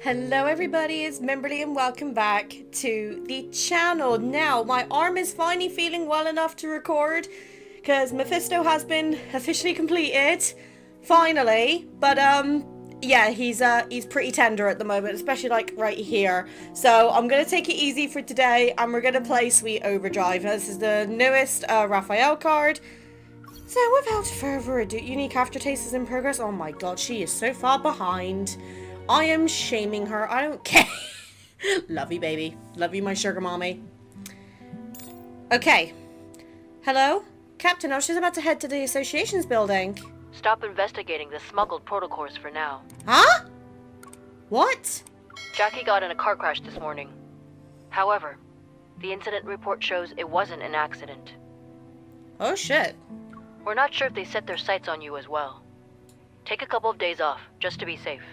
Hello everybody, it's Mimberly and welcome back to the channel. Now, my arm is finally feeling well enough to record because Mephisto has been officially completed. Finally. But yeah, he's pretty tender at the moment, especially like right here. So I'm gonna take it easy for today and we're gonna play Sweet Overdrive. This is the newest Rafayel card. So without further ado, unique aftertaste is in progress. Oh my god, she is so far behind. I am shaming her. I don't care. Love you, baby. Love you, my sugar mommy. Okay. Hello? Captain, I was just about to head to the association's building. Stop investigating the smuggled protocols for now. Huh? What? Jackie got in a car crash this morning. However, the incident report shows it wasn't an accident. Oh, shit. We're not sure if they set their sights on you as well. Take a couple of days off, just to be safe.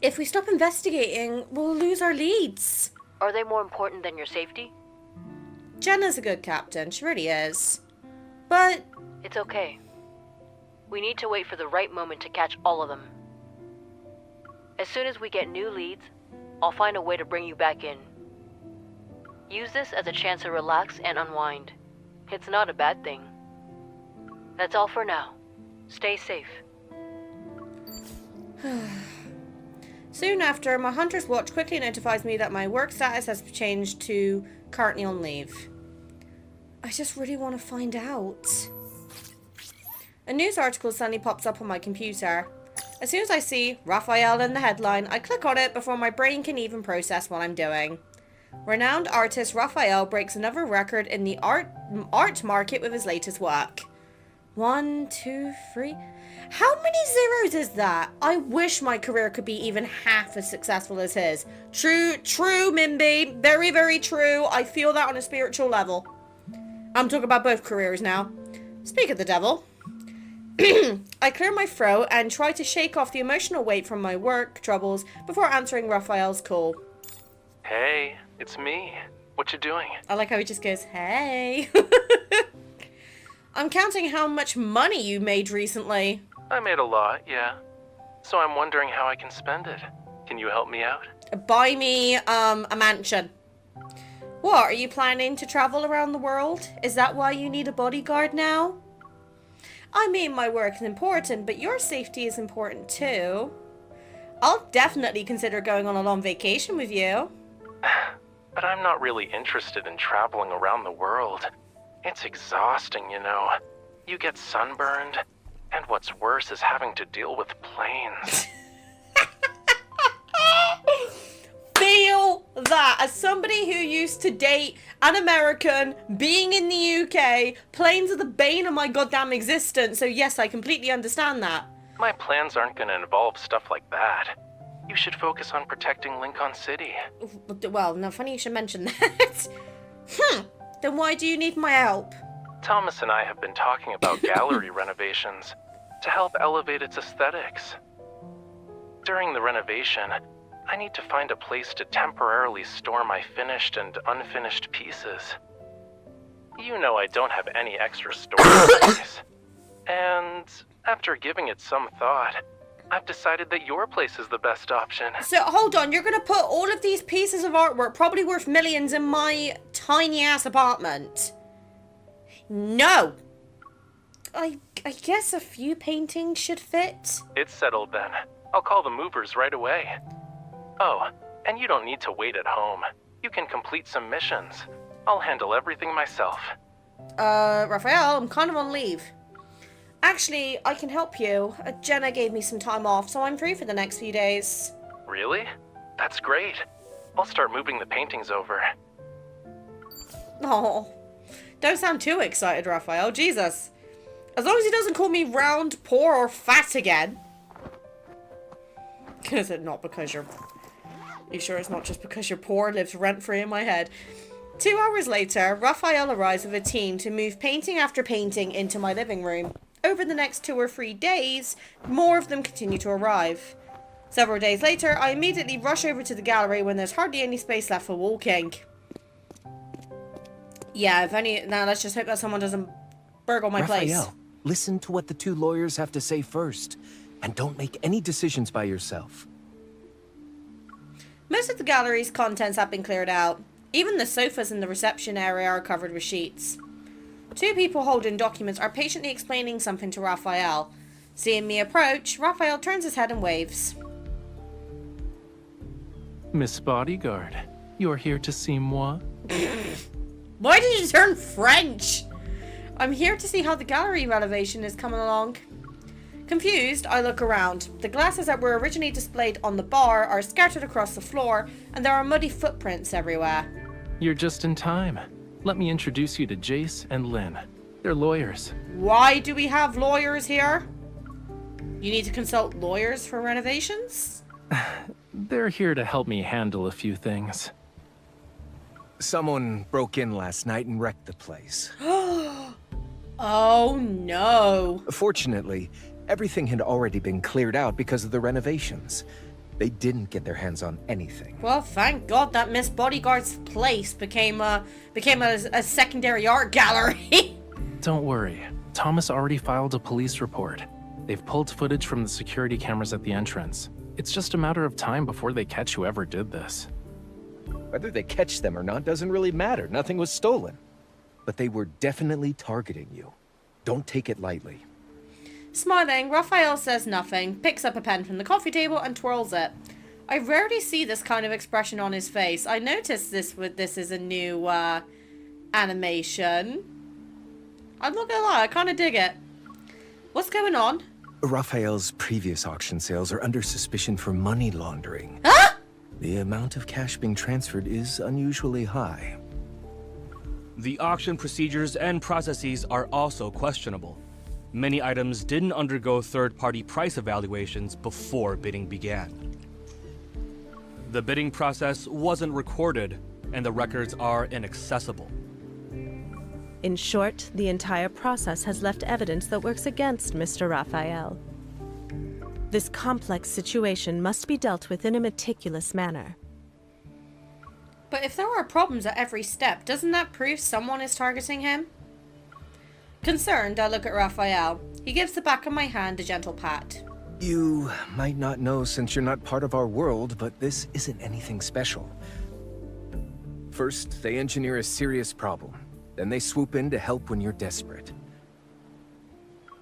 If we stop investigating, we'll lose our leads. Are they more important than your safety? Jenna's a good captain. She really is. But... It's okay. We need to wait for the right moment to catch all of them. As soon as we get new leads, I'll find a way to bring you back in. Use this as a chance to relax and unwind. It's not a bad thing. That's all for now. Stay safe. Soon after, my hunter's watch quickly notifies me that my work status has changed to currently on leave. I just really want to find out. A news article suddenly pops up on my computer. As soon as I see Rafayel in the headline, I click on it before my brain can even process what I'm doing. Renowned artist Rafayel breaks another record in the art market with his latest work. 1, 2, 3... How many zeros is that? I wish my career could be even half as successful as his. True, Mimby. Very, very true. I feel that on a spiritual level. I'm talking about both careers now. Speak of the devil. I clear my throat and try to shake off the emotional weight from my work troubles before answering Rafayel's call. Hey, it's me. What you doing? I like how he just goes, hey. I'm counting how much money you made recently. I made a lot, yeah. So I'm wondering how I can spend it. Can you help me out? Buy me, a mansion. What, are you planning to travel around the world? Is that why you need a bodyguard now? I mean, my work is important, but your safety is important too. I'll definitely consider going on a long vacation with you. But I'm not really interested in traveling around the world. It's exhausting, you know. You get sunburned, and what's worse is having to deal with planes. Feel that. As somebody who used to date an American, being in the UK, planes are the bane of my goddamn existence. So yes, I completely understand that. My plans aren't going to involve stuff like that. You should focus on protecting Lincoln City. Well, no, funny you should mention that. Then why do you need my help? Thomas and I have been talking about gallery renovations to help elevate its aesthetics. During the renovation, I need to find a place to temporarily store my finished and unfinished pieces. You know I don't have any extra storage space. And after giving it some thought, I've decided that your place is the best option. So hold on, you're gonna put all of these pieces of artwork, probably worth millions, in my tiny ass apartment? No! I guess a few paintings should fit. It's settled then. I'll call the movers right away. Oh, and you don't need to wait at home. You can complete some missions. I'll handle everything myself. Rafayel, I'm kind of on leave. Actually, I can help you. Jenna gave me some time off, so I'm free for the next few days. Really? That's great. I'll start moving the paintings over. Oh, don't sound too excited, Rafayel. Jesus. As long as he doesn't call me round, poor, or fat again. Is it not because you're... You sure it's not just because you're poor lives rent-free in my head? 2 hours later, Rafayel arrives with a team to move painting after painting into my living room. Over the next 2 or 3 days, more of them continue to arrive. Several days later, I immediately rush over to the gallery when there's hardly any space left for walking. Yeah, if any... Now, let's just hope that someone doesn't burgle my place. Rafayel, listen to what the two lawyers have to say first, and don't make any decisions by yourself. Most of the gallery's contents have been cleared out. Even the sofas in the reception area are covered with sheets. Two people holding documents are patiently explaining something to Rafayel. Seeing me approach, Rafayel turns his head and waves. Miss Bodyguard, you're here to see moi? Why did you turn French? I'm here to see how the gallery renovation is coming along. Confused, I look around. The glasses that were originally displayed on the bar are scattered across the floor, and there are muddy footprints everywhere. You're just in time. Let me introduce you to Jace and Lynn. They're lawyers. Why do we have lawyers here? You need to consult lawyers for renovations? They're here to help me handle a few things. Someone broke in last night and wrecked the place. Oh no. Fortunately, everything had already been cleared out because of the renovations. They didn't get their hands on anything. Well, thank God that Miss Bodyguard's place became a secondary art gallery. Don't worry. Thomas already filed a police report. They've pulled footage from the security cameras at the entrance. It's just a matter of time before they catch whoever did this. Whether they catch them or not doesn't really matter. Nothing was stolen. But they were definitely targeting you. Don't take it lightly. Smiling, Rafayel says nothing, picks up a pen from the coffee table and twirls it. I rarely see this kind of expression on his face. I noticed this is a new animation. I'm not gonna lie, I kind of dig it. What's going on? Raphael's previous auction sales are under suspicion for money laundering. Huh? The amount of cash being transferred is unusually high. The auction procedures and processes are also questionable. Many items didn't undergo third-party price evaluations before bidding began. The bidding process wasn't recorded, and the records are inaccessible. In short, the entire process has left evidence that works against Mr. Rafayel. This complex situation must be dealt with in a meticulous manner. But if there are problems at every step, doesn't that prove someone is targeting him? Concerned, I look at Rafayel. He gives the back of my hand a gentle pat. You might not know since you're not part of our world, but this isn't anything special. First, they engineer a serious problem. Then they swoop in to help when you're desperate.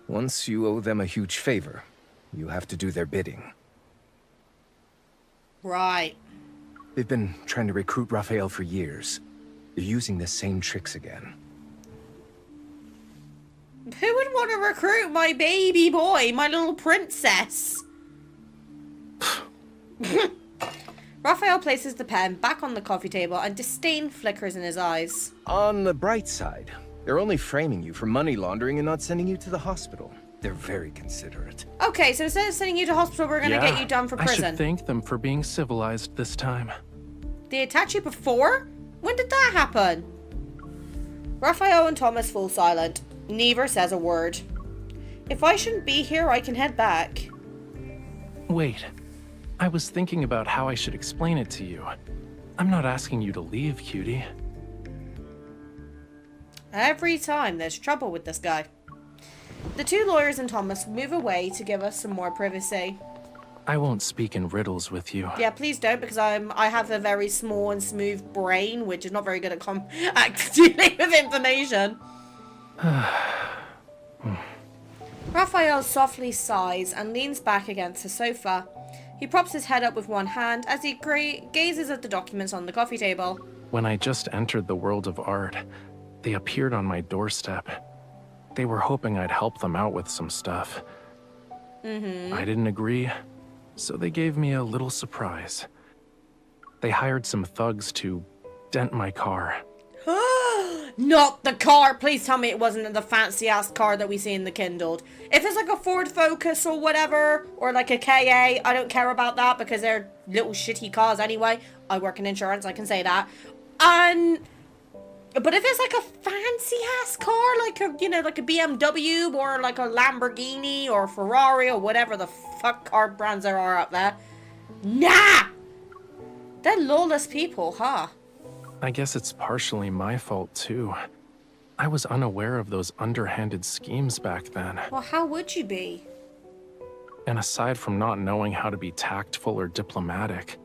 Once you owe them a huge favor, you have to do their bidding. Right. They've been trying to recruit Rafayel for years. They're using the same tricks again. Who would want to recruit my baby boy, my little princess? Rafayel places the pen back on the coffee table and disdain flickers in his eyes. On the bright side, they're only framing you for money laundering and not sending you to the hospital. They're very considerate. Okay, so instead of sending you to hospital, we're gonna get you done for prison. I should thank them for being civilized this time. They attacked you before? When did that happen? Rafayel and Thomas fall silent. Neither says a word. If I shouldn't be here, I can head back. Wait. I was thinking about how I should explain it to you. I'm not asking you to leave, cutie. Every time there's trouble with this guy. The two lawyers and Thomas move away to give us some more privacy. I won't speak in riddles with you. Yeah, please don't, because I have a very small and smooth brain, which is not very good at dealing with information. Rafayel softly sighs and leans back against the sofa. He props his head up with one hand as he gazes at the documents on the coffee table. When I just entered the world of art, they appeared on my doorstep. They were hoping I'd help them out with some stuff. I didn't agree, so they gave me a little surprise. They hired some thugs to dent my car. Not the car! Please tell me it wasn't the fancy-ass car that we see in the Kindled. If it's like a Ford Focus or whatever, or like a KA, I don't care about that because they're little shitty cars anyway. I work in insurance, I can say that. But if it's like a fancy-ass car, like a, you know, like a BMW or like a Lamborghini or Ferrari or whatever the fuck car brands there are out there. Nah! They're lawless people, huh? I guess it's partially my fault, too. I was unaware of those underhanded schemes back then. Well, how would you be? And aside from not knowing how to be tactful or diplomatic,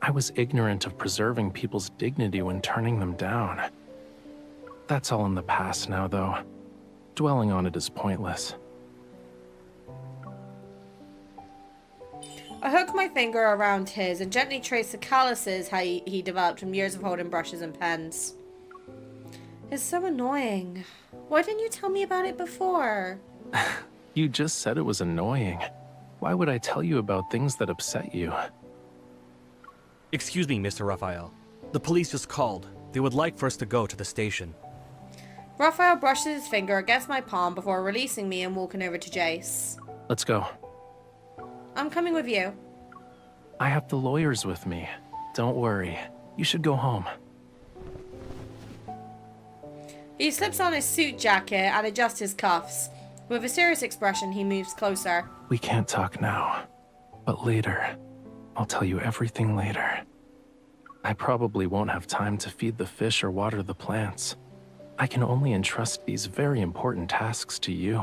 I was ignorant of preserving people's dignity when turning them down. That's all in the past now, though. Dwelling on it is pointless. I hook my finger around his and gently trace the calluses he developed from years of holding brushes and pens. It's so annoying. Why didn't you tell me about it before? You just said it was annoying. Why would I tell you about things that upset you? Excuse me, Mr. Rafayel. The police just called. They would like for us to go to the station. Raphael brushes his finger against my palm before releasing me and walking over to Jace. Let's go. I'm coming with you. I have the lawyers with me. Don't worry. You should go home. He slips on his suit jacket and adjusts his cuffs. With a serious expression, he moves closer. We can't talk now, but later. I'll tell you everything later. I probably won't have time to feed the fish or water the plants. I can only entrust these very important tasks to you.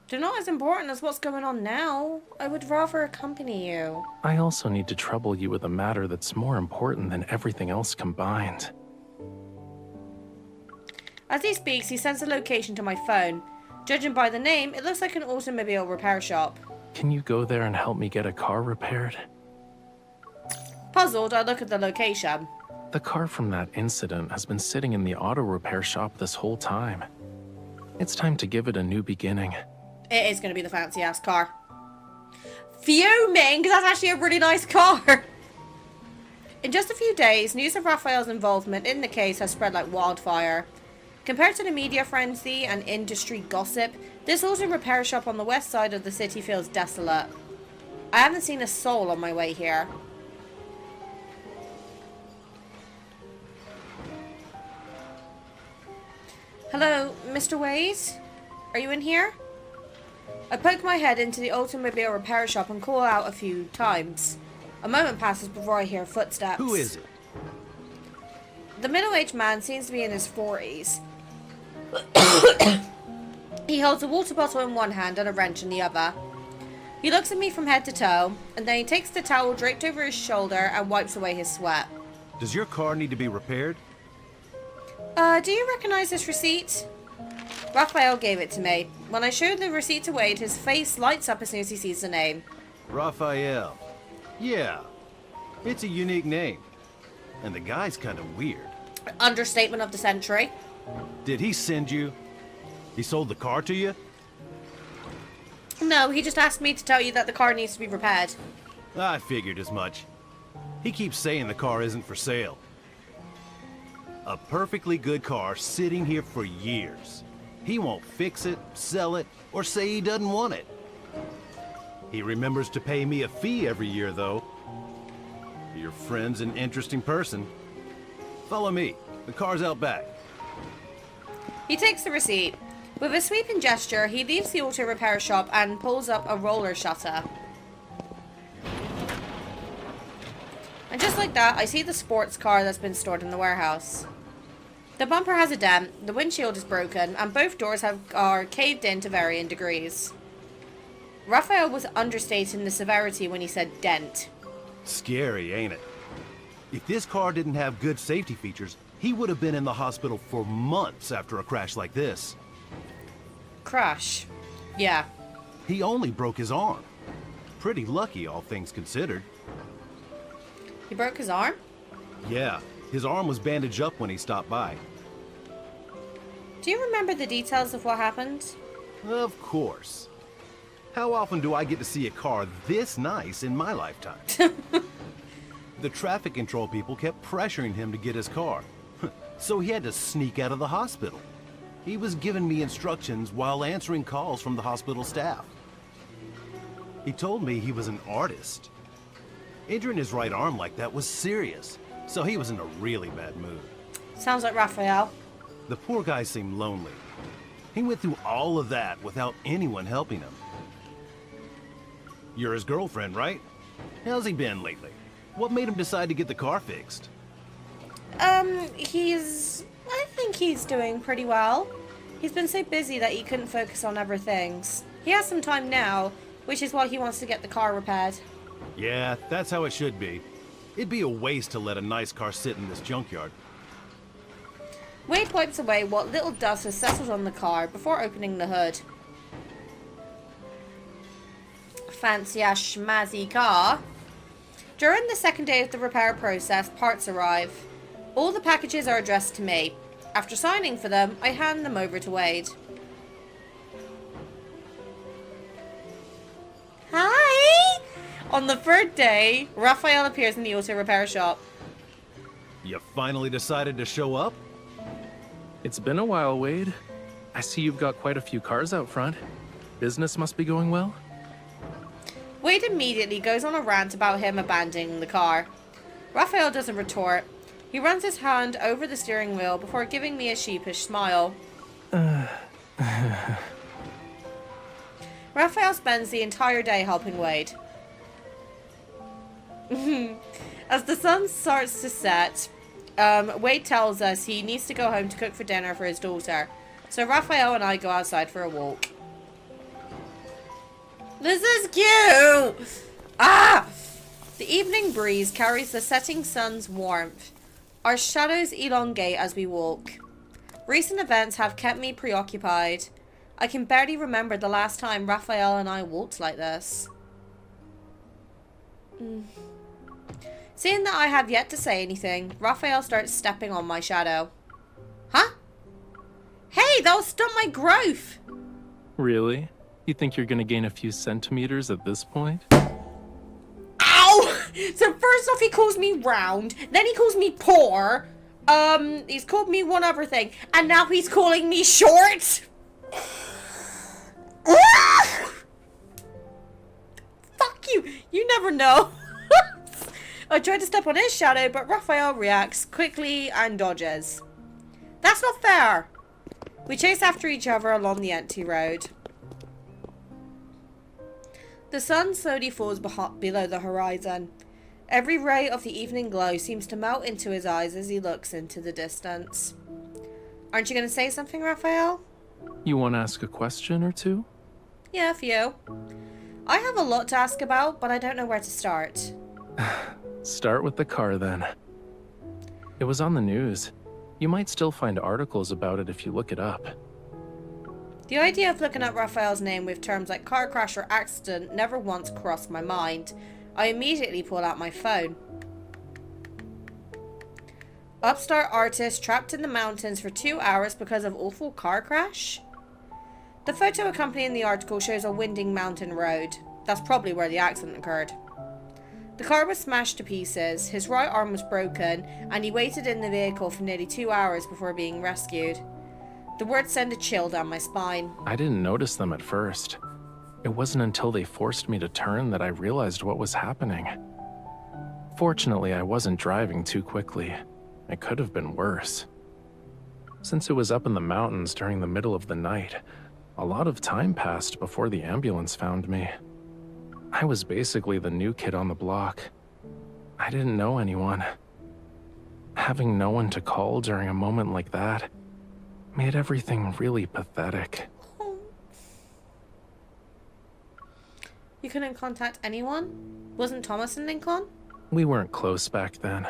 They're not as important as what's going on now. I would rather accompany you. I also need to trouble you with a matter that's more important than everything else combined. As he speaks, he sends a location to my phone. Judging by the name, it looks like an automobile repair shop. Can you go there and help me get a car repaired? Puzzled, I look at the location. The car from that incident has been sitting in the auto repair shop this whole time. It's time to give it a new beginning. It is going to be the fancy-ass car. Fuming, because that's actually a really nice car. In just a few days, news of Raphael's involvement in the case has spread like wildfire. Compared to the media frenzy and industry gossip, this auto repair shop on the west side of the city feels desolate. I haven't seen a soul on my way here. Hello, Mr. Wade? Are you in here? I poke my head into the automobile repair shop and call out a few times. A moment passes before I hear footsteps. Who is it? The middle-aged man seems to be in his 40s. He holds a water bottle in one hand and a wrench in the other. He looks at me from head to toe, and then he takes the towel draped over his shoulder and wipes away his sweat. Does your car need to be repaired? Do you recognize this receipt? Raphael gave it to me. When I showed the receipt to Wade, his face lights up as soon as he sees the name. Rafayel. Yeah. It's a unique name. And the guy's kind of weird. Understatement of the century. Did he send you? He sold the car to you? No, he just asked me to tell you that the car needs to be repaired. I figured as much. He keeps saying the car isn't for sale. A perfectly good car sitting here for years. He won't fix it, sell it, or say he doesn't want it. He remembers to pay me a fee every year, though. Your friend's an interesting person. Follow me. The car's out back. He takes the receipt. With a sweeping gesture, he leaves the auto repair shop and pulls up a roller shutter. And just like that, I see the sports car that's been stored in the warehouse. The bumper has a dent, the windshield is broken, and both doors are caved in to varying degrees. Raphael was understating the severity when he said dent. Scary, ain't it? If this car didn't have good safety features, he would have been in the hospital for months after a crash like this. Crash. Yeah. He only broke his arm. Pretty lucky, all things considered. He broke his arm? Yeah, his arm was bandaged up when he stopped by. Do you remember the details of what happened? Of course. How often do I get to see a car this nice in my lifetime? The traffic control people kept pressuring him to get his car, so he had to sneak out of the hospital. He was giving me instructions while answering calls from the hospital staff. He told me he was an artist. Injuring his right arm like that was serious, so he was in a really bad mood. Sounds like Raphael. The poor guy seemed lonely. He went through all of that without anyone helping him. You're his girlfriend, right? How's he been lately? What made him decide to get the car fixed? I think he's doing pretty well. He's been so busy that he couldn't focus on other things. He has some time now, which is why he wants to get the car repaired. Yeah, that's how it should be. It'd be a waste to let a nice car sit in this junkyard. Wade wipes away what little dust has settled on the car before opening the hood. Fancy-ass schmazzy car. During the second day of the repair process, parts arrive. All the packages are addressed to me. After signing for them, I hand them over to Wade. Hi! On the third day, Rafayel appears in the auto repair shop. You finally decided to show up? It's been a while, Wade. I see you've got quite a few cars out front. Business must be going well? Wade immediately goes on a rant about him abandoning the car. Rafayel doesn't retort. He runs his hand over the steering wheel before giving me a sheepish smile. Rafayel spends the entire day helping Wade. As the sun starts to set, Wade tells us he needs to go home to cook for dinner for his daughter. So Rafayel and I go outside for a walk. This is cute! Ah! The evening breeze carries the setting sun's warmth. Our shadows elongate as we walk. Recent events have kept me preoccupied. I can barely remember the last time Rafayel and I walked like this. Seeing that I have yet to say anything, Rafayel starts stepping on my shadow. Huh? Hey, that'll stop my growth! Really? You think you're gonna gain a few centimeters at this point? Ow! So first off he calls me round, then he calls me poor, he's called me one other thing, and now he's calling me short? Fuck you! You never know. I try to step on his shadow, but Rafayel reacts quickly and dodges. That's not fair! We chase after each other along the empty road. The sun slowly falls below the horizon. Every ray of the evening glow seems to melt into his eyes as he looks into the distance. Aren't you going to say something, Rafayel? You want to ask a question or two? Yeah, a few. I have a lot to ask about, but I don't know where to start. Start with the car then. It was on the news. You might still find articles about it if you look it up. The idea of looking up Rafayel's name with terms like car crash or accident never once crossed my mind. I immediately pull out my phone. Upstart artist trapped in the mountains for 2 hours because of awful car crash? The photo accompanying the article shows a winding mountain road. That's probably where the accident occurred. The car was smashed to pieces, his right arm was broken, and he waited in the vehicle for nearly 2 hours before being rescued. The words send a chill down my spine. I didn't notice them at first. It wasn't until they forced me to turn that I realized what was happening. Fortunately, I wasn't driving too quickly. It could have been worse. Since it was up in the mountains during the middle of the night, a lot of time passed before the ambulance found me. I was basically the new kid on the block. I didn't know anyone. Having no one to call during a moment like that made everything really pathetic. You couldn't contact anyone? Wasn't Thomas in Lincoln? We weren't close back then.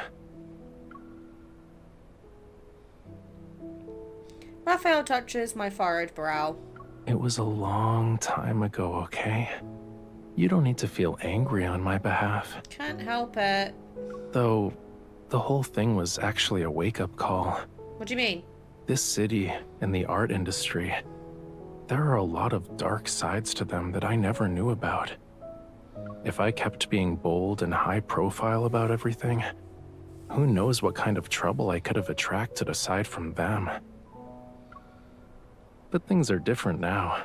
Rafayel touches my furrowed brow. It was a long time ago, okay? You don't need to feel angry on my behalf. Can't help it. Though, the whole thing was actually a wake-up call. What do you mean? This city and the art industry, there are a lot of dark sides to them that I never knew about. If I kept being bold and high profile about everything, who knows what kind of trouble I could have attracted aside from them. But things are different now.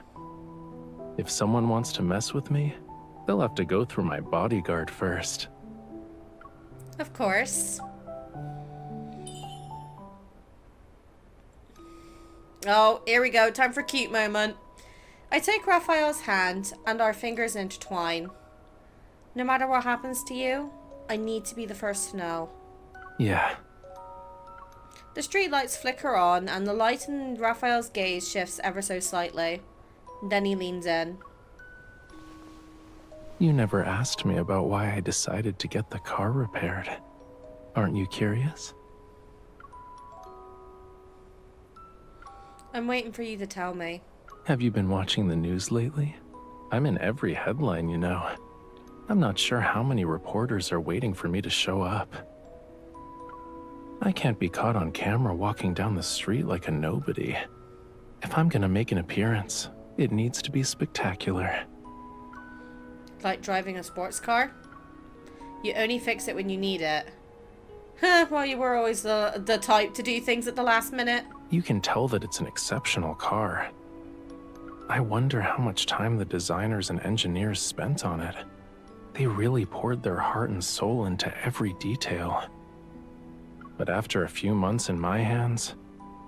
If someone wants to mess with me, they'll have to go through my bodyguard first. Of course. Oh, here we go. Time for cute moment. I take Rafayel's hand and our fingers intertwine. No matter what happens to you, I need to be the first to know. Yeah. The streetlights flicker on and the light in Rafayel's gaze shifts ever so slightly. Then he leans in. You never asked me about why I decided to get the car repaired. Aren't you curious? I'm waiting for you to tell me. Have you been watching the news lately? I'm in every headline, you know. I'm not sure how many reporters are waiting for me to show up. I can't be caught on camera walking down the street like a nobody. If I'm gonna make an appearance, it needs to be spectacular. Like driving a sports car? You only fix it when you need it. Huh, well, you were always the type to do things at the last minute. You can tell that it's an exceptional car. I wonder how much time the designers and engineers spent on it. They really poured their heart and soul into every detail. But after a few months in my hands,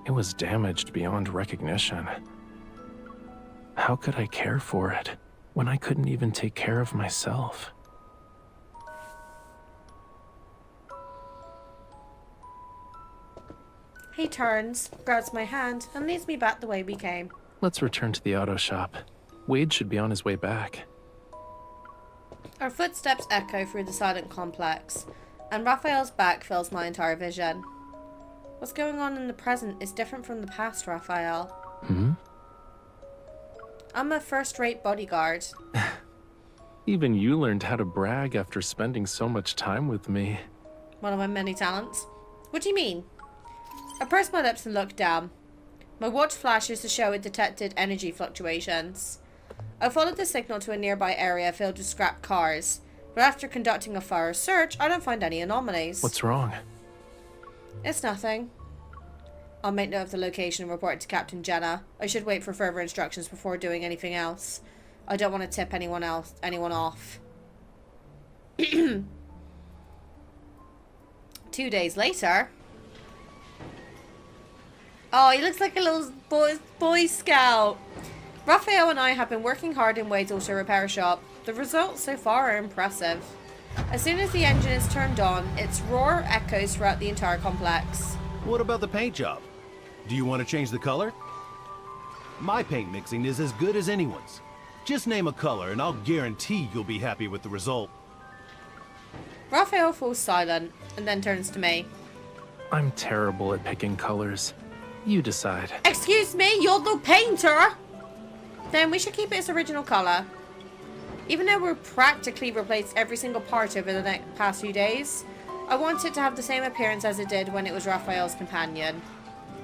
it was damaged beyond recognition. How could I care for it when I couldn't even take care of myself? He turns, grabs my hand, and leads me back the way we came. Let's return to the auto shop. Wade should be on his way back. Our footsteps echo through the silent complex, and Raphael's back fills my entire vision. What's going on in the present is different from the past, Raphael. Hmm? I'm a first-rate bodyguard. Even you learned how to brag after spending so much time with me. One of my many talents. What do you mean? I purse my lips and look down. My watch flashes to show it detected energy fluctuations. I followed the signal to a nearby area filled with scrapped cars, but after conducting a thorough search, I don't find any anomalies. What's wrong? It's nothing. I'll make note of the location and report it to Captain Jenna. I should wait for further instructions before doing anything else. I don't want to tip anyone off. 2 days later... Oh, he looks like a little boy scout. Rafayel and I have been working hard in Wade's auto repair shop. The results so far are impressive. As soon as the engine is turned on, its roar echoes throughout the entire complex. What about the paint job? Do you want to change the color? My paint mixing is as good as anyone's. Just name a color and I'll guarantee you'll be happy with the result. Rafayel falls silent and then turns to me. I'm terrible at picking colors. You decide. Excuse me, you're the painter! Then we should keep it its original colour. Even though we've practically replaced every single part over the past few days, I want it to have the same appearance as it did when it was Raphael's companion.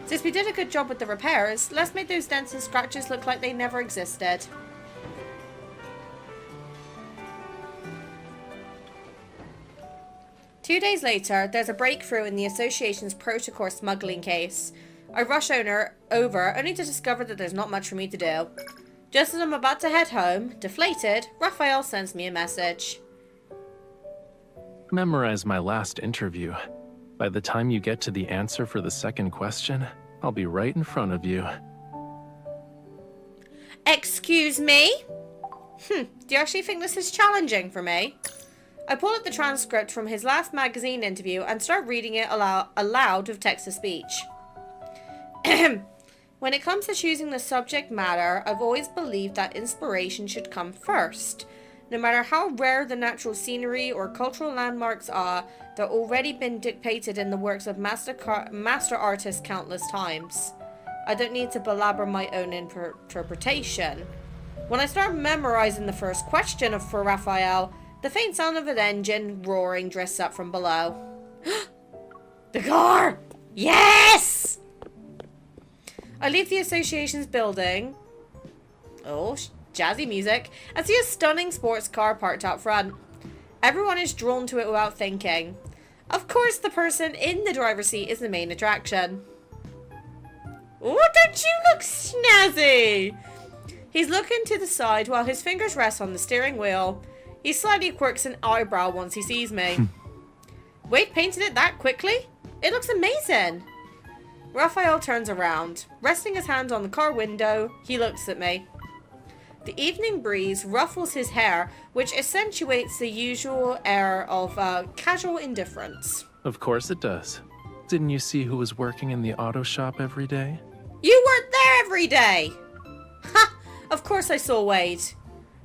Since we did a good job with the repairs, let's make those dents and scratches look like they never existed. Two days later, there's a breakthrough in the Association's protocol smuggling case. I rush over, only to discover that there's not much for me to do. Just as I'm about to head home, deflated, Rafayel sends me a message. Memorize my last interview. By the time you get to the answer for the second question, I'll be right in front of you. Excuse me? Do you actually think this is challenging for me? I pull up the transcript from his last magazine interview and start reading it aloud with text-to-speech. When it comes to choosing the subject matter, I've always believed that inspiration should come first. No matter how rare the natural scenery or cultural landmarks are, they've already been depicted in the works of master artists countless times. I don't need to belabor my own interpretation. When I start memorizing the first question for Rafayel, the faint sound of an engine roaring drifts up from below. The car! Yes! I leave the association's building. Oh, jazzy music. And see a stunning sports car parked out front. Everyone is drawn to it without thinking. Of course, the person in the driver's seat is the main attraction. Oh, don't you look snazzy? He's looking to the side while his fingers rest on the steering wheel. He slightly quirks an eyebrow once he sees me. Wade painted it that quickly? It looks amazing. Rafayel turns around. Resting his hand on the car window, he looks at me. The evening breeze ruffles his hair, which accentuates the usual air of casual indifference. Of course it does. Didn't you see who was working in the auto shop every day? You weren't there every day! Ha! Of course I saw Wade.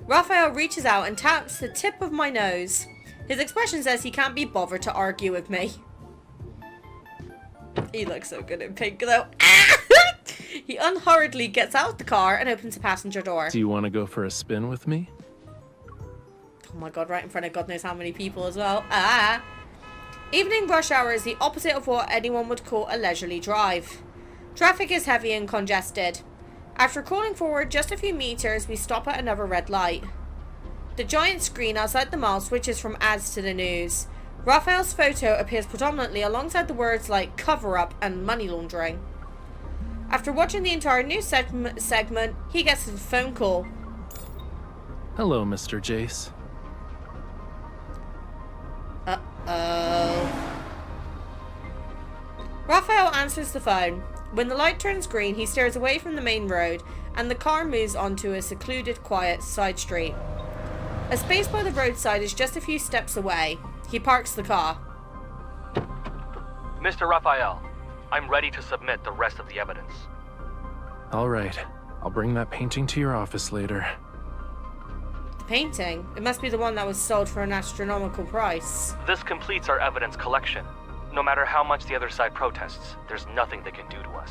Rafayel reaches out and taps the tip of my nose. His expression says he can't be bothered to argue with me. He looks so good in pink though. He unhurriedly gets out of the car and opens the passenger door. Do you want to go for a spin with me? Oh my god, right in front of God knows how many people as well. Evening rush hour is the opposite of what anyone would call a leisurely drive. Traffic is heavy and congested. After crawling forward just a few meters, we stop at another red light. The giant screen outside the mall switches from ads to the news. Rafayel's photo appears predominantly alongside the words like cover-up and money laundering. After watching the entire news segment, he gets a phone call. Hello, Mr. Jace. Uh-oh. Rafayel answers the phone. When the light turns green, he stares away from the main road, and the car moves onto a secluded, quiet side street. A space by the roadside is just a few steps away. He parks the car. Mr. Rafayel, I'm ready to submit the rest of the evidence. All right. I'll bring that painting to your office later. The painting? It must be the one that was sold for an astronomical price. This completes our evidence collection. No matter how much the other side protests, there's nothing they can do to us.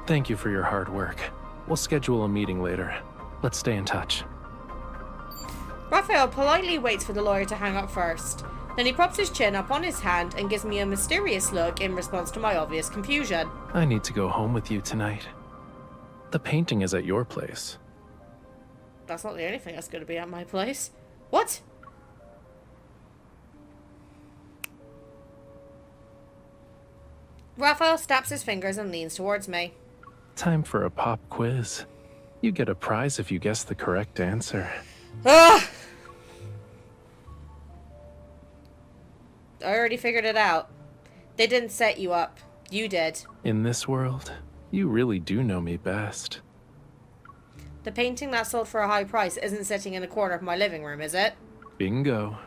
Thank you for your hard work. We'll schedule a meeting later. Let's stay in touch. Rafayel politely waits for the lawyer to hang up first. Then he props his chin up on his hand and gives me a mysterious look in response to my obvious confusion. I need to go home with you tonight. The painting is at your place. That's not the only thing that's going to be at my place. What? Rafayel snaps his fingers and leans towards me. Time for a pop quiz. You get a prize if you guess the correct answer. Ugh! I already figured it out. They didn't set you up. You did. In this world, you really do know me best. The painting that sold for a high price isn't sitting in a corner of my living room, is it? Bingo.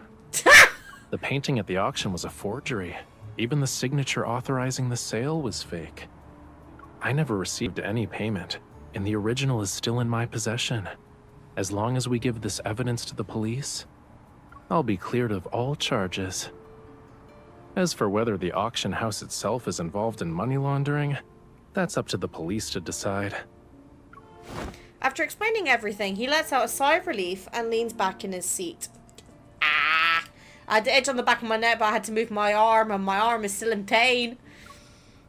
The painting at the auction was a forgery. Even the signature authorizing the sale was fake. I never received any payment, and the original is still in my possession. As long as we give this evidence to the police, I'll be cleared of all charges. As for whether the auction house itself is involved in money laundering, that's up to the police to decide. After explaining everything, he lets out a sigh of relief and leans back in his seat. Ah! I had the itch on the back of my neck, but I had to move my arm, and my arm is still in pain.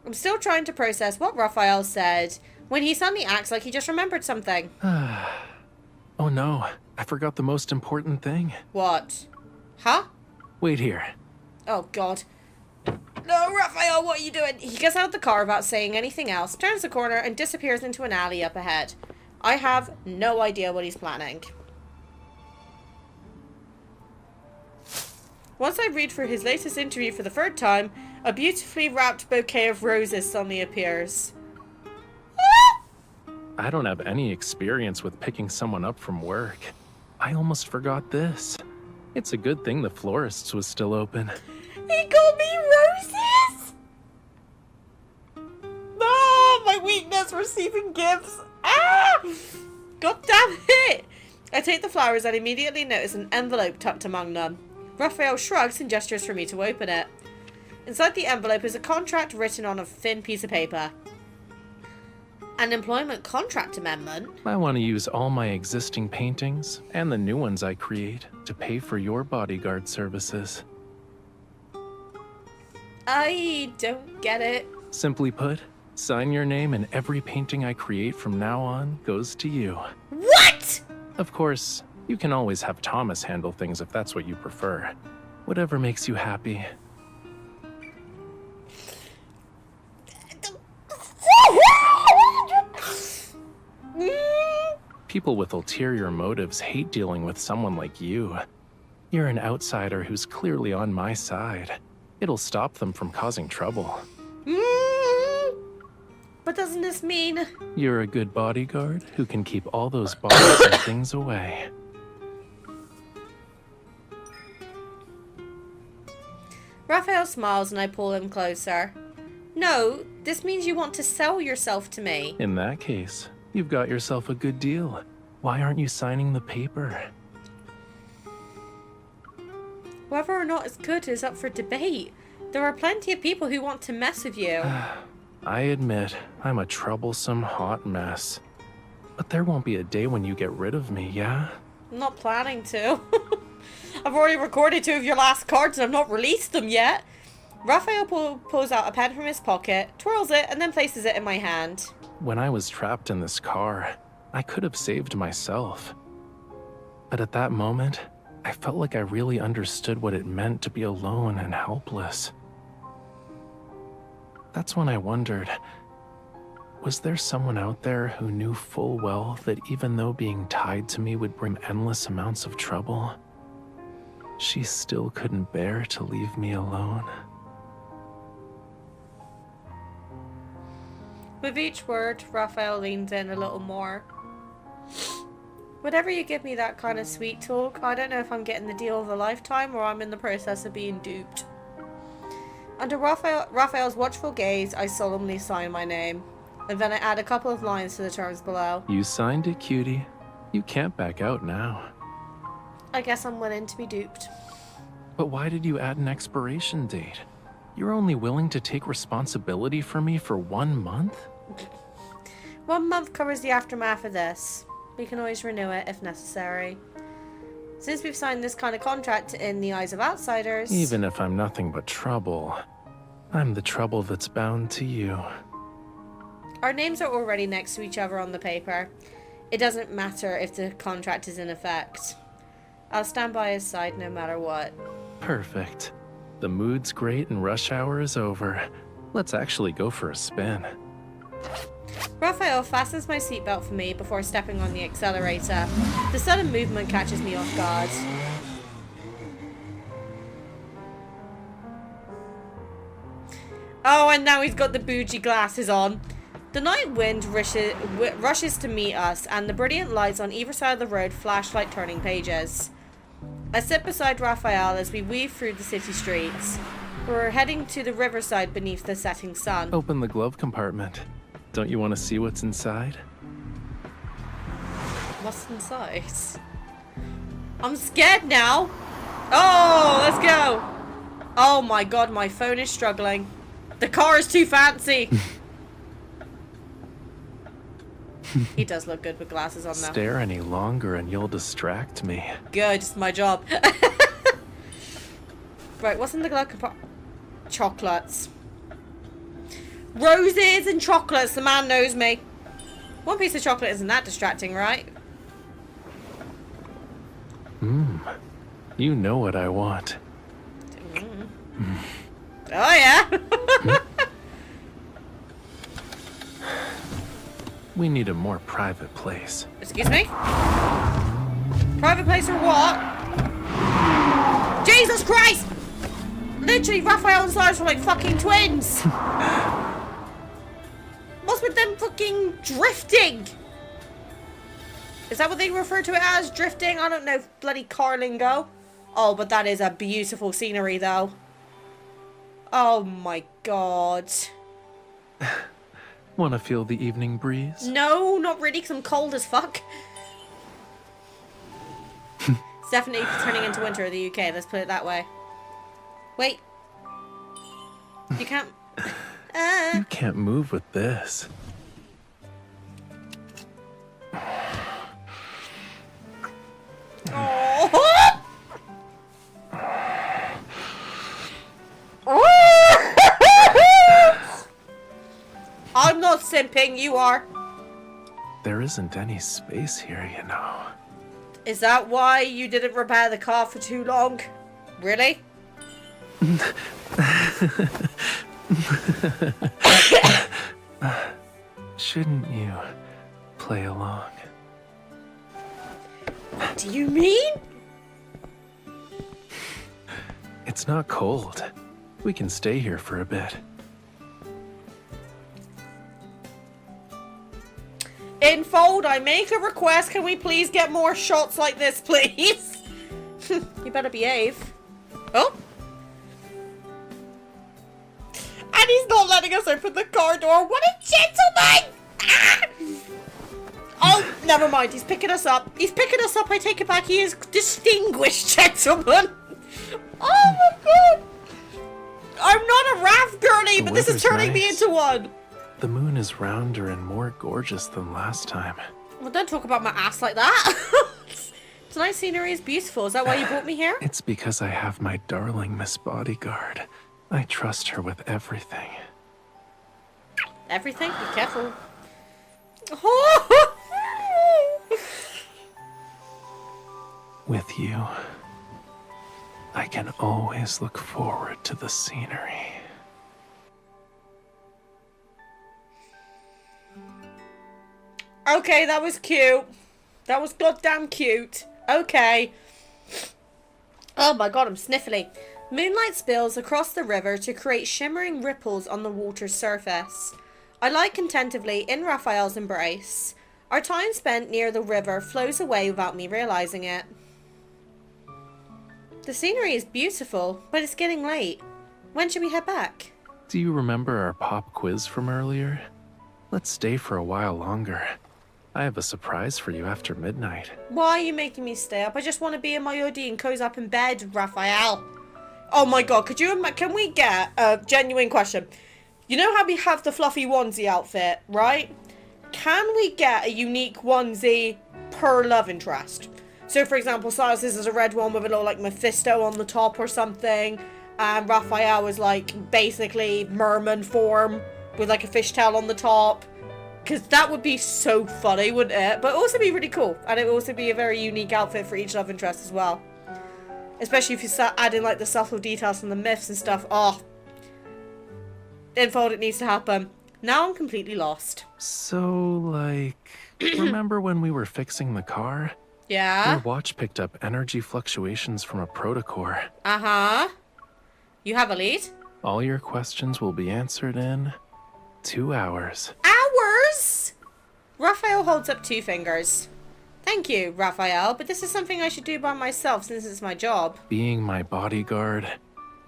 I'm still trying to process what Rafayel said, when he suddenly acts like he just remembered something. Oh no, I forgot the most important thing. What? Huh? Wait here. Oh, God. No, Rafayel, what are you doing? He gets out of the car without saying anything else, turns the corner, and disappears into an alley up ahead. I have no idea what he's planning. Once I read through his latest interview for the third time, a beautifully wrapped bouquet of roses suddenly appears. I don't have any experience with picking someone up from work. I almost forgot this. It's a good thing the florist's was still open. He got me roses! No, my weakness, receiving gifts. Ah! God damn it! I take the flowers and immediately notice an envelope tucked among them. Rafayel shrugs and gestures for me to open it. Inside the envelope is a contract written on a thin piece of paper. An employment contract amendment? I want to use all my existing paintings and the new ones I create to pay for your bodyguard services. I don't get it. Simply put, sign your name and every painting I create from now on goes to you. What? Of course, you can always have Thomas handle things if that's what you prefer. Whatever makes you happy. People with ulterior motives hate dealing with someone like you. You're an outsider who's clearly on my side. It'll stop them from causing trouble. But doesn't this mean... You're a good bodyguard who can keep all those bothersome things away. Rafayel smiles and I pull him closer. No, this means you want to sell yourself to me. In that case, you've got yourself a good deal. Why aren't you signing the paper? Whether or not it's good is up for debate. There are plenty of people who want to mess with you. I admit, I'm a troublesome hot mess. But there won't be a day when you get rid of me, yeah? I'm not planning to. I've already recorded 2 of your last cards and I've not released them yet. Rafayel pulls out a pen from his pocket, twirls it, and then places it in my hand. When I was trapped in this car, I could have saved myself. But at that moment, I felt like I really understood what it meant to be alone and helpless. That's when I wondered, was there someone out there who knew full well that even though being tied to me would bring endless amounts of trouble, she still couldn't bear to leave me alone? With each word, Rafayel leans in a little more. Whenever you give me that kind of sweet talk, I don't know if I'm getting the deal of a lifetime or I'm in the process of being duped. Under Rafayel's watchful gaze, I solemnly sign my name. And then I add a couple of lines to the terms below. You signed it, cutie. You can't back out now. I guess I'm willing to be duped. But why did you add an expiration date? You're only willing to take responsibility for me for 1 month? 1 month covers the aftermath of this. We can always renew it if necessary. Since we've signed this kind of contract in the eyes of outsiders... Even if I'm nothing but trouble, I'm the trouble that's bound to you. Our names are already next to each other on the paper. It doesn't matter if the contract is in effect. I'll stand by his side no matter what. Perfect. The mood's great and rush hour is over. Let's actually go for a spin. Rafayel fastens my seatbelt for me before stepping on the accelerator. The sudden movement catches me off guard. Oh, and now he's got the bougie glasses on. The night wind rushes to meet us, and the brilliant lights on either side of the road flash like turning pages. I sit beside Rafayel as we weave through the city streets. We're heading to the riverside beneath the setting sun. Open the glove compartment. Don't you want to see what's inside? What's inside? I'm scared now. Oh, let's go. Oh my god, my phone is struggling. The car is too fancy. He does look good with glasses on now. Stare any longer and you'll distract me. Good, it's my job. Right, what's in the glove compartment? Chocolates. Roses and chocolates, the man knows me. 1 piece of chocolate isn't that distracting, right? You know what I want. Oh yeah. We need a more private place. Excuse me? Private place or what? Jesus Christ! Literally, Rafayel and Cyrus were like fucking twins. What's with them fucking drifting? Is that what they refer to it as? Drifting? I don't know, bloody car lingo. Oh, but that is a beautiful scenery though. Oh my god. Want to feel the evening breeze? No, not really, because I'm cold as fuck. It's definitely turning into winter in the UK, let's put it that way. Wait. You can't... You can't move with this. Oh. I'm not simping, you are. There isn't any space here, you know. Is that why you didn't repair the car for too long? Really? Shouldn't you play along? What do you mean? It's not cold. We can stay here for a bit. In fold, I make a request. Can we please get more shots like this, please? You better behave. Oh. And he's not letting us open the car door. What a gentleman! Ah! Oh. Never mind, he's picking us up. He's picking us up, I take it back. He is distinguished, gentlemen. Oh my god. I'm not a Raph girly, but this is turning me into one. The moon is rounder and more gorgeous than last time. Well, don't talk about my ass like that. Tonight's scenery is beautiful. Is that why you brought me here? It's because I have my darling Miss Bodyguard. I trust her with everything. Everything? Be careful. With you, I can always look forward to the scenery. Okay, that was cute. That was goddamn cute. Okay. Oh my god, I'm sniffly. Moonlight spills across the river to create shimmering ripples on the water's surface. I lie contentively in Rafayel's embrace. Our time spent near the river flows away without me realizing it. The scenery is beautiful, but it's getting late. When should we head back? Do you remember our pop quiz from earlier? Let's stay for a while longer. I have a surprise for you after midnight. Why are you making me stay up? I just want to be in my hoodie and cozy up in bed, Rafayel. Oh my god, can we get a genuine question? You know how we have the fluffy onesie outfit, right? Can we get a unique onesie per love interest? So for example, Silas is a red one with a little like Mephisto on the top or something. And Rafayel is like basically merman form with like a fishtail on the top. Because that would be so funny, wouldn't it? But also be really cool. And it would also be a very unique outfit for each love interest as well. Especially if you start adding like the subtle details from the myths and stuff. Oh. Info, it needs to happen. Now I'm completely lost. So, like, remember when we were fixing the car? Yeah? Your watch picked up energy fluctuations from a protocore. Uh-huh. You have a lead? All your questions will be answered in 2 hours. Hours? Rafayel holds up 2 fingers. Thank you, Rafayel, but this is something I should do by myself since it's my job. Being my bodyguard,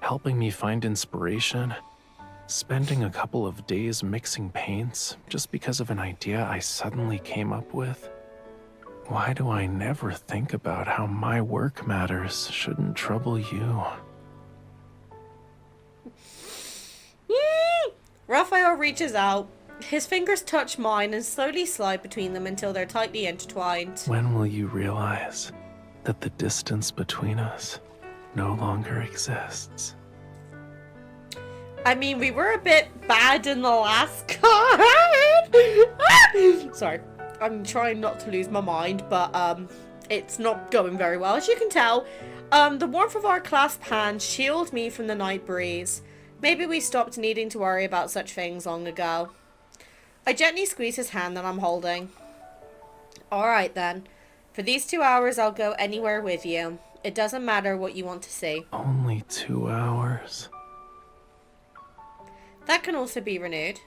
helping me find inspiration, spending a couple of days mixing paints just because of an idea I suddenly came up with. Why do I never think about how my work matters shouldn't trouble you? Rafayel reaches out. His fingers touch mine and slowly slide between them until they're tightly intertwined. When will you realize that the distance between us no longer exists? I mean, we were a bit bad in the last card. Sorry. I'm trying not to lose my mind, but it's not going very well. As you can tell, the warmth of our clasped hands shield me from the night breeze. Maybe we stopped needing to worry about such things long ago. I gently squeeze his hand that I'm holding. Alright then. For these 2 hours, I'll go anywhere with you. It doesn't matter what you want to see. Only 2 hours? That can also be renewed.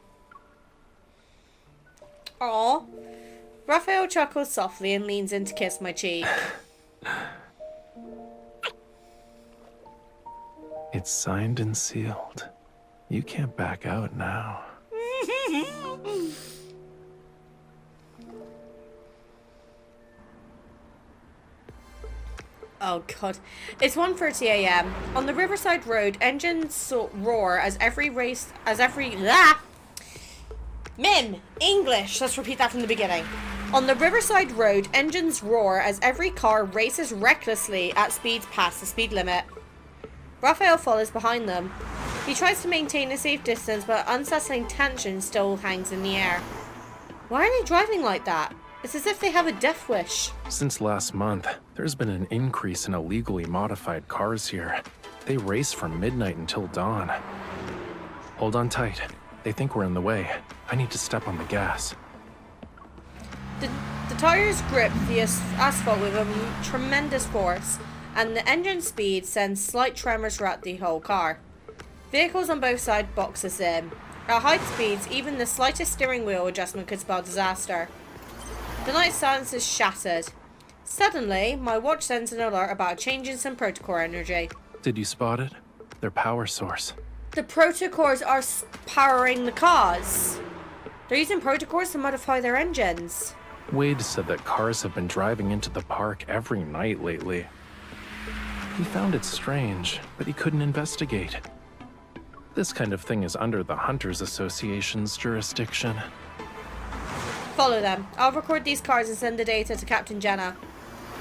Aww. Rafayel chuckles softly and leans in to kiss my cheek. It's signed and sealed. You can't back out now. Oh god. It's 1:30 a.m. On the Riverside Road, engines roar as every Mim! English! Let's repeat that from the beginning. On the Riverside Road, engines roar as every car races recklessly at speeds past the speed limit. Rafayel follows behind them. He tries to maintain a safe distance, but unsettling tension still hangs in the air. Why are they driving like that? It's as if they have a death wish. Since last month, there's been an increase in illegally modified cars here. They race from midnight until dawn. Hold on tight. They think we're in the way. I need to step on the gas. The tires grip the asphalt with a tremendous force, and the engine speed sends slight tremors throughout the whole car. Vehicles on both sides box us in. At high speeds, even the slightest steering wheel adjustment could spell disaster. The night silence is shattered. Suddenly, my watch sends an alert about a change in some protocol energy. Did you spot it? Their power source. The protocors are powering the cars. They're using protocors to modify their engines. Wade said that cars have been driving into the park every night lately. He found it strange, but he couldn't investigate. This kind of thing is under the Hunters Association's jurisdiction. Follow them. I'll record these cars and send the data to Captain Jenna.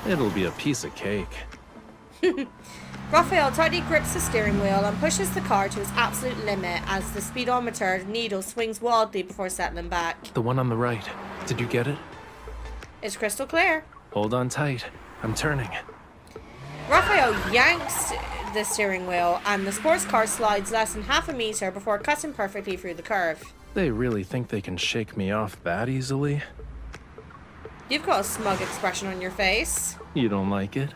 It'll be a piece of cake. Rafayel tightly grips the steering wheel and pushes the car to its absolute limit as the speedometer needle swings wildly before settling back. The one on the right. Did you get it? It's crystal clear. Hold on tight. I'm turning. Rafayel yanks the steering wheel and the sports car slides less than half a meter before cutting perfectly through the curve. They really think they can shake me off that easily? You've got a smug expression on your face. You don't like it?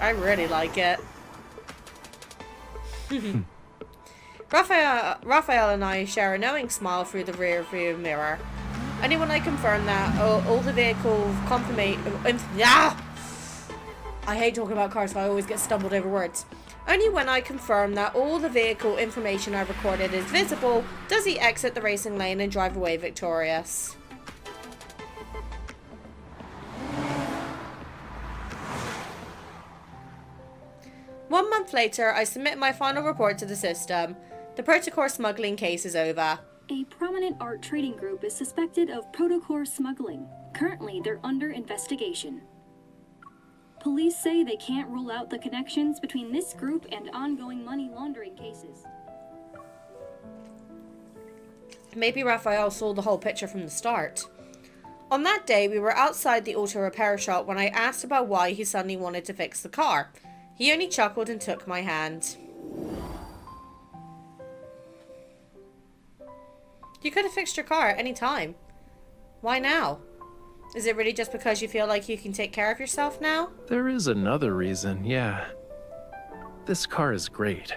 I really like it. Rafayel and I share a knowing smile through the rear view mirror. Only when I confirm that all the vehicle I hate talking about cars, so I always get stumbled over words. Only when I confirm that all the vehicle information I've recorded is visible does he exit the racing lane and drive away victorious. One month later, I submit my final report to the system. The Protocore smuggling case is over. A prominent art trading group is suspected of Protocore smuggling. Currently, they're under investigation. Police say they can't rule out the connections between this group and ongoing money laundering cases. Maybe Rafayel saw the whole picture from the start. On that day, we were outside the auto repair shop when I asked about why he suddenly wanted to fix the car. He only chuckled and took my hand. You could have fixed your car at any time. Why now? Is it really just because you feel like you can take care of yourself now? There is another reason, yeah. This car is great.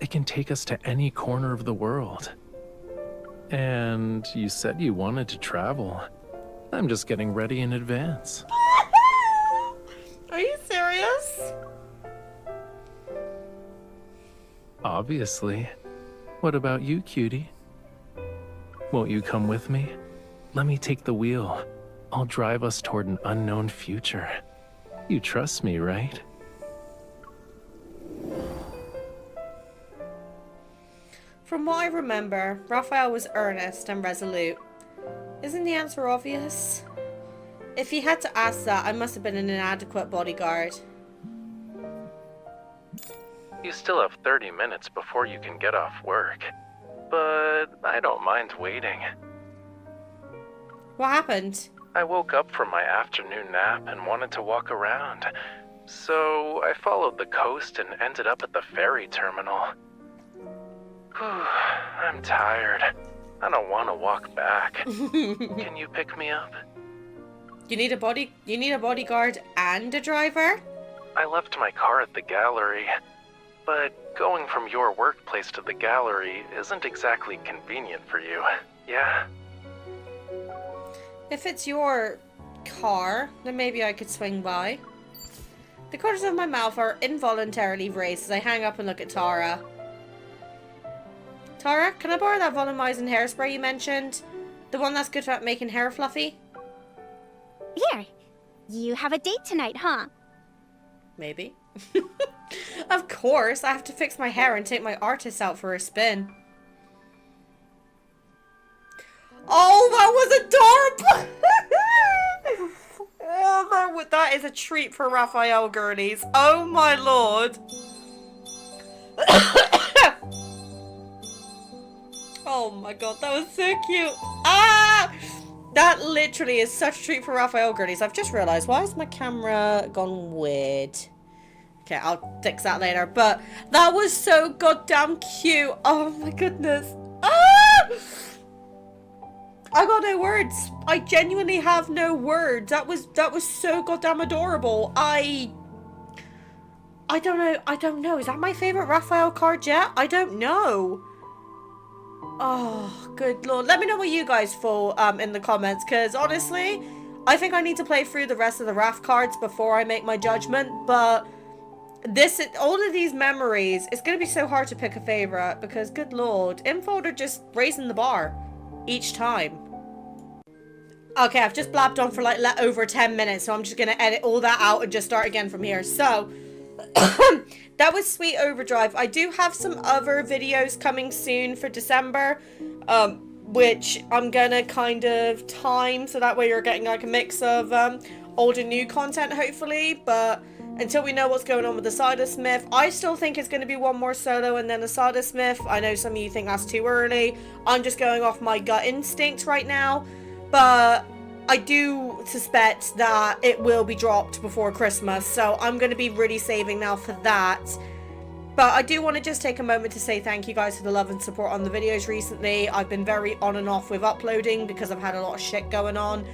It can take us to any corner of the world. And you said you wanted to travel. I'm just getting ready in advance. Are you serious? Obviously. What about you, cutie? Won't you come with me? Let me take the wheel. I'll drive us toward an unknown future. You trust me, right? From what I remember, Rafayel was earnest and resolute. Isn't the answer obvious? If he had to ask that, I must have been an inadequate bodyguard. You still have 30 minutes before you can get off work. But I don't mind waiting. What happened? I woke up from my afternoon nap and wanted to walk around. So I followed the coast and ended up at the ferry terminal. Whew, I'm tired. I don't want to walk back. Can you pick me up? You need a bodyguard and a driver? I left my car at the gallery. But going from your workplace to the gallery isn't exactly convenient for you, yeah? If it's your car, then maybe I could swing by. The corners of my mouth are involuntarily raised as I hang up and look at Tara. Tara, can I borrow that volumizing hairspray you mentioned? The one that's good at making hair fluffy? Here, you have a date tonight, huh? Maybe. Of course, I have to fix my hair and take my artist out for a spin. Oh, that was adorable! Oh, that is a treat for Rafayel girlies. Oh my lord. Oh my god, that was so cute. Ah! That literally is such a treat for Rafayel girlies. I've just realised, why has my camera gone weird? Okay, I'll fix that later. But that was so goddamn cute. Oh my goodness. Ah! I got no words. I genuinely have no words. That was so goddamn adorable. I don't know. Is that my favourite Rafayel card yet? I don't know. Oh, good lord. Let me know what you guys thought in the comments, because honestly, I think I need to play through the rest of the Raf cards before I make my judgment, but all of these memories, it's going to be so hard to pick a favourite, because good lord, Infold are just raising the bar each time. Okay, I've just blabbed on for like over 10 minutes, so I'm just gonna edit all that out and just start again from here. So, that was Sweet Overdrive. I do have some other videos coming soon for December, which I'm gonna kind of time, so that way you're getting like a mix of old and new content, hopefully. But until we know what's going on with the Asada Smith, I still think it's going to be one more solo and then Asada Smith. I know some of you think that's too early. I'm just going off my gut instinct right now. But I do suspect that it will be dropped before Christmas, so I'm going to be really saving now for that. But I do want to just take a moment to say thank you guys for the love and support on the videos recently. I've been very on and off with uploading because I've had a lot of shit going on.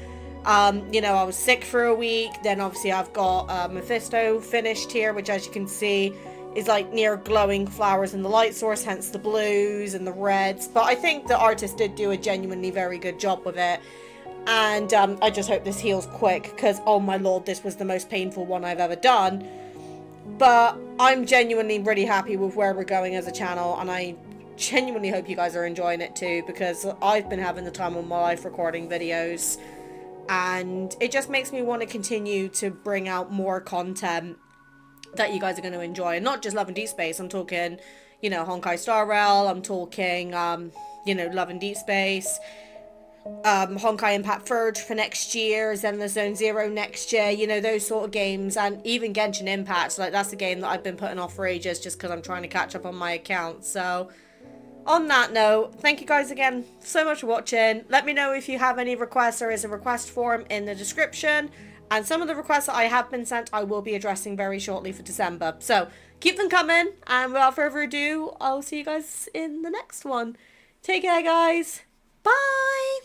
You know, I was sick for a week, then obviously I've got Mephisto finished here, which as you can see is like near glowing flowers in the light source, hence the blues and the reds. But I think the artist did do a genuinely very good job with it. And I just hope this heals quick, because oh my lord, this was the most painful one I've ever done. But I'm genuinely really happy with where we're going as a channel, and I genuinely hope you guys are enjoying it too, because I've been having the time of my life recording videos, and it just makes me want to continue to bring out more content that you guys are going to enjoy. And not just Love and Deepspace, I'm talking, you know, Honkai Star Rail, I'm talking, you know, Love and Deepspace, Honkai Impact Third for next year, Zenless Zone Zero next year, you know, those sort of games, and even Genshin Impact. Like, that's a game that I've been putting off for ages just because I'm trying to catch up on my account. So, on that note, thank you guys again so much for watching. Let me know if you have any requests. There is a request form in the description, and some of the requests that I have been sent I will be addressing very shortly for December. So, keep them coming, and without further ado, I'll see you guys in the next one. Take care, guys. Bye!